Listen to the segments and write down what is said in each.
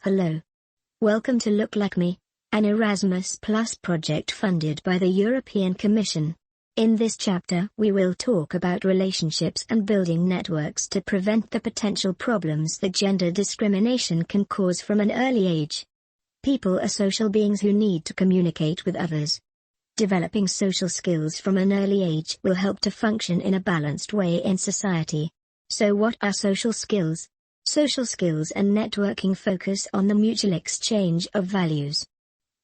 Hello. Welcome to Look Like Me, an Erasmus Plus project funded by the European Commission. In this chapter we will talk about relationships and building networks to prevent the potential problems that gender discrimination can cause from an early age. People are social beings who need to communicate with others. Developing social skills from an early age will help to function in a balanced way in society. So what are social skills? Social skills and networking focus on the mutual exchange of values.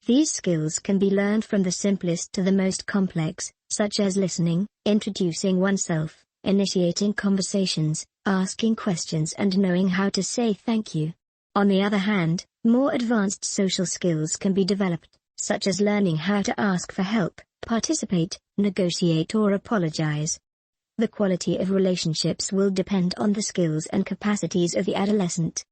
These skills can be learned from the simplest to the most complex, such as listening, introducing oneself, initiating conversations, asking questions and knowing how to say thank you. On the other hand, more advanced social skills can be developed, such as learning how to ask for help, participate, negotiate or apologize. The quality of relationships will depend on the skills and capacities of the adolescent.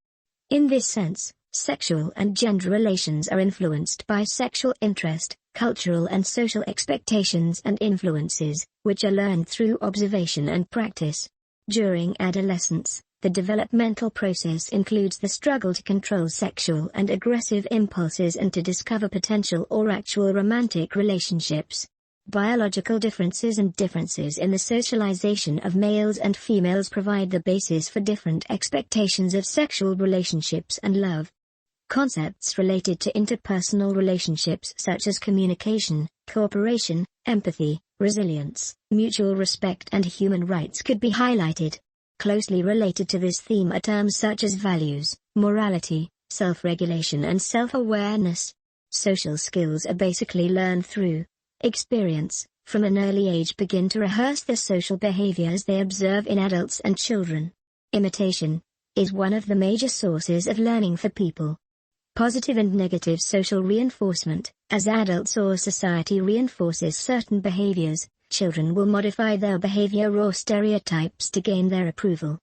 In this sense, sexual and gender relations are influenced by sexual interest, cultural and social expectations and influences, which are learned through observation and practice. During adolescence, the developmental process includes the struggle to control sexual and aggressive impulses and to discover potential or actual romantic relationships. Biological differences and differences in the socialization of males and females provide the basis for different expectations of sexual relationships and love. Concepts related to interpersonal relationships such as communication, cooperation, empathy, resilience, mutual respect and human rights could be highlighted. Closely related to this theme are terms such as values, morality, self-regulation and self-awareness. Social skills are basically learned through experience. From an early age begin to rehearse the social behaviors they observe in adults and children. Imitation is one of the major sources of learning for people. Positive and negative social reinforcement. As adults or society reinforces certain behaviors, children will modify their behavior or stereotypes to gain their approval.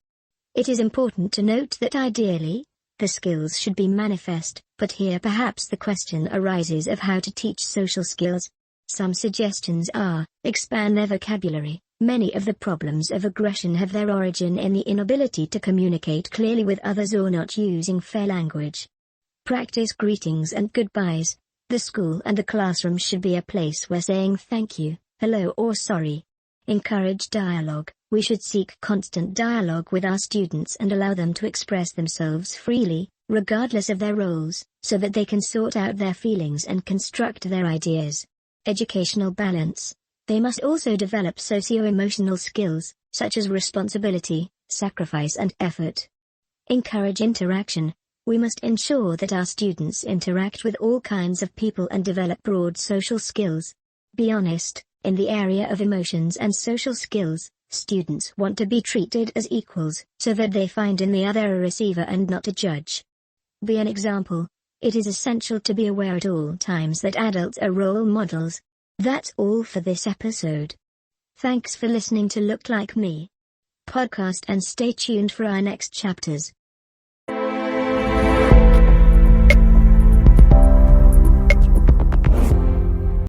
It is important to note that ideally, the skills should be manifest, but here perhaps the question arises of how to teach social skills. Some suggestions are, expand their vocabulary. Many of the problems of aggression have their origin in the inability to communicate clearly with others or not using fair language. Practice greetings and goodbyes. The school and the classroom should be a place where saying thank you, hello or sorry. Encourage dialogue. We should seek constant dialogue with our students and allow them to express themselves freely, regardless of their roles, so that they can sort out their feelings and construct their ideas. Educational balance. They must also develop socio-emotional skills, such as responsibility, sacrifice and effort. Encourage interaction. We must ensure that our students interact with all kinds of people and develop broad social skills. Be honest. In the area of emotions and social skills, students want to be treated as equals, so that they find in the other a receiver and not a judge. Be an example. It is essential to be aware at all times that adults are role models. That's all for this episode. Thanks for listening to Look Like Me podcast and stay tuned for our next chapters.